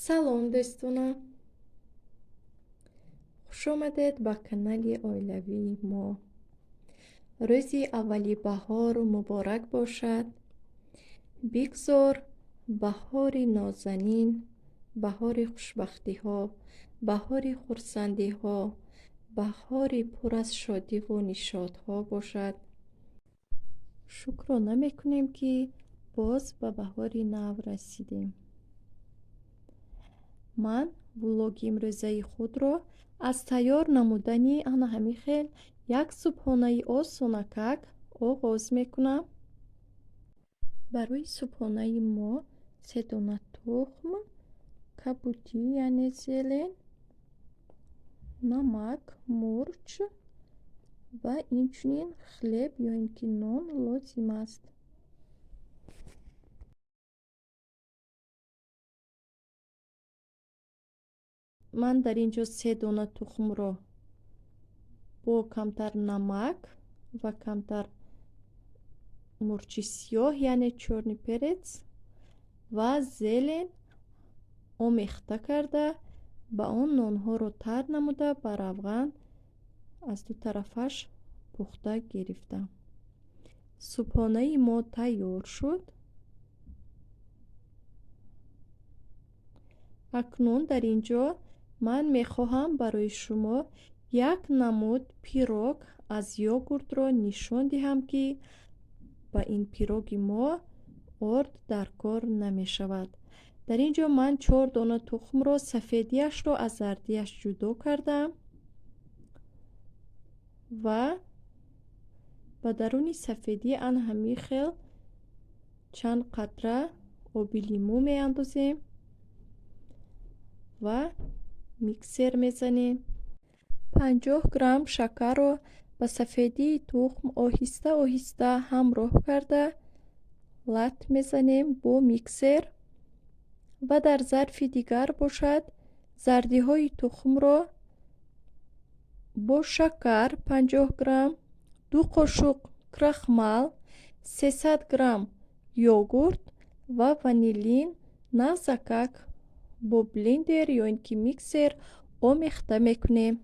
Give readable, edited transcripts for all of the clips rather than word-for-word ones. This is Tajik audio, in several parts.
салом дӯстона, хуш омадед ба канали оилавии мо. рӯзи аввали баҳор муборак бошад. бигзор баҳори нозанин, баҳори хушбахтиҳо, баҳори хурсандиҳо, баҳори пур аз шодиву нишодҳо бошад. шукрона мекунем ки боз ба баҳори нав расидем. ман влоги имрӯзаи худро аз тайёр намудани ана ҳамин хел як субҳонаи осонакак оғоз мекунам. барои субҳонаи мо 3 дона тухм, кабудӣ яъне зелен, намак, мурч ва инчунин хлеб ё ин ки нон лозим аст. ман дар ин ҷо 3 дона тухмро бо камтар намак ва камтар мурчи сиёҳ яъне чёрни перец ва зелен омехта карда ба он нонҳоро тар намуда ба равған аз ду тарафаш пухта гирифтам. субҳонаи мо тайёр шуд. акнун дар ин ҷо ман мехоҳам барои шумо як намуд пирог аз йогуртро нишон диҳам ки ба ин пироги мо орд дар кор намешавад. дар ин ҷо ман 4 дона тухмро сафедиашро аз зардиаш ҷудо кардам ва ба даруни сафедӣ ан ҳамин хел чанд қатра оби лимӯ меандозем ва миксер мезанем. 50 грамм шакарро ба сафедии тухм оҳиста оҳиста ҳамроҳ карда лат мезанем бо миксер ва дар зарфи дигар бошад зардиҳои тухмро бо шакар 50 грамм, 2 қошуқ крахмал, 300 грамм йогурт ва ванилин навзакак бо блендер ё ин ки миксер омехта мекунем.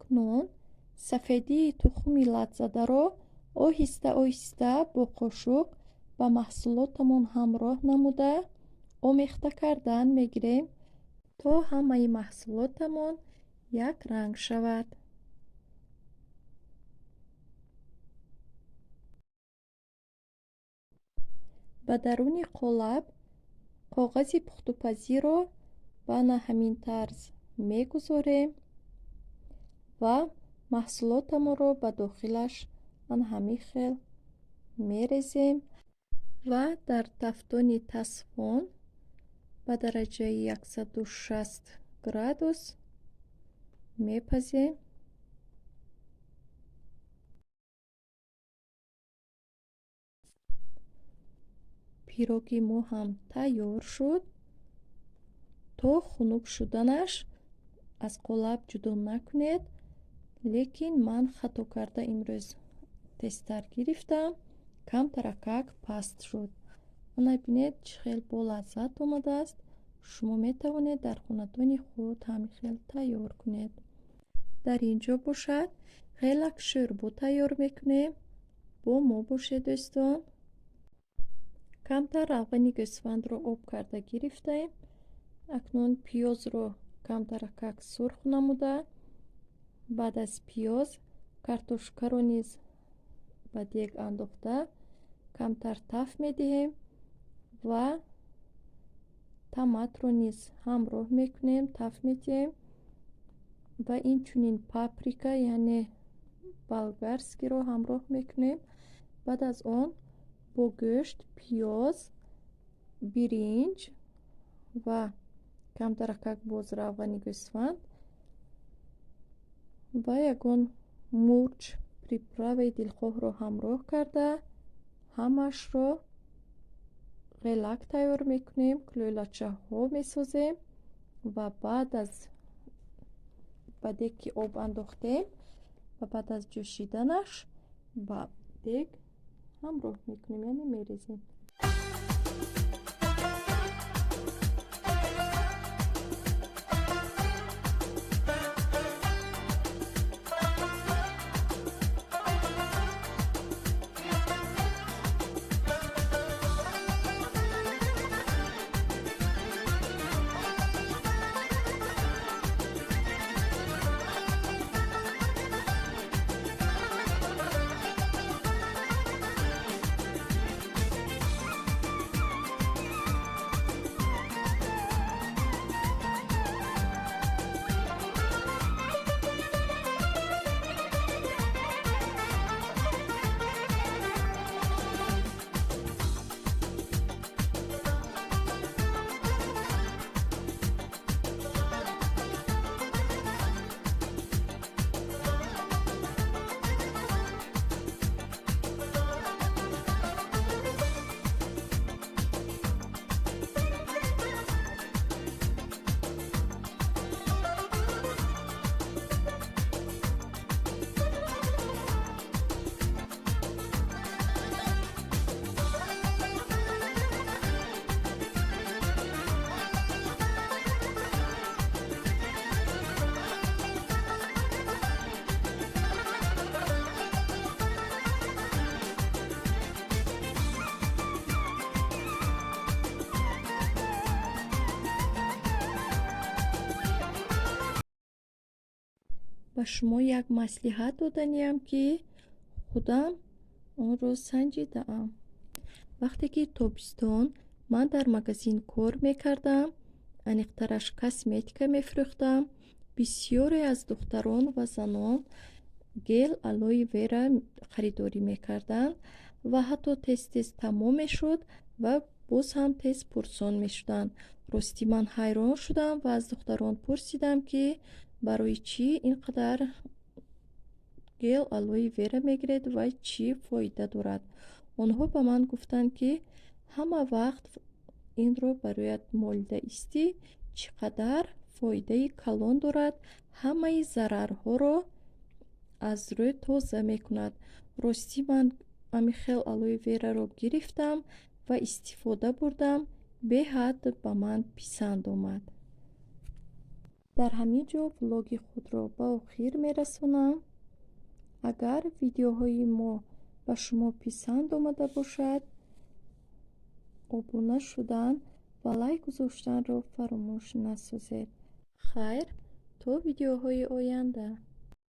акнун сафедии тухми ладзадаро оҳиста оҳиста бо қошуқ ба маҳсулотамон ҳамроҳ намуда омехта кардан мегирем, то ҳамаи маҳсулотамон як ранг шавад. ба даруни қолаб коғази пухтупазиро ба на ҳамин тарз мегузорем ва маҳсулотамонро ба дохилаш ана ҳамин хел мерезем ва дар тафтони тасфон ба дараҷаи 160 градус мепазем. пироги мо ҳам тайёр шуд. То хунук шуданаш аз қолаб ҷудо накунед, лекин ман хато карда имрӯз тестар гирифтам, камтаракак паст шуд. ана бинед чӣ хел болаззат омадааст. шумо метавонед дар хонадони худ ҳамин хел тайёр кунед. дар ин ҷо бошад хелак шӯрбу тайёр мекунем. бо мо бошед дӯстон. камтар равғани гӯсфандро об карда гирифтаем. акнун пиёзро камтаракак сурх намуда, баъд аз пиёз картошкаро низ ба дег андохта камтар таф медиҳем ва томатро низ ҳамроҳ мекунем, таф медиҳем ва инчунин паприка яъне болгарскиро ҳамроҳ мекунем. баъд аз он бо гӯшт, пиёз, биринҷ ва камтаракак боз равғани гӯсфанд ва ягон мурч приправаи дилхоҳро ҳамроҳ карда ҳамаашро ғелак тайёр мекунем, кӯлачаҳо месозем ва баъд аз ба дег ки об андохтем ва баъд аз ҷӯшиданаш ба дег ҳамроҳ мекунем, яъне мерезем. ба шумо як маслиҳат доданиям, ки худам онро санҷидаам. вақте ки тобистон ман дар магазин кор мекардам, аниқтараш косметика мефурӯхтам, бисёре аз духтарон ва занон гел алои вера харидорӣ мекарданд ва ҳатто тез тамом мешуд ва боз ҳам тез пурсон мешуданд. ростӣ ман ҳайрон шудам ва аз духтарон пурсидам, ки барои чӣ ин қадар гел алои вера мегиред ва чӣ фоида дорад. онҳо ба ман гуфтанд, ки ҳама вақт инро барояд молида истӣ, чӣ қадар фоидаи калон дорад, ҳамаи зарарҳоро аз рӯ тоза мекунад. ростӣ ман ами хел алои вераро гирифтам ва истифода бурдам. беҳад ба ман писанд омад. дар ҳамин ҷо влоги худро ба охир мерасонам. агар видеоҳои мо ба шумо писанд омада бошад, обуна шудан ва лайк гузоштанро фаромӯш насозед. хайр, то видеоҳои оянда.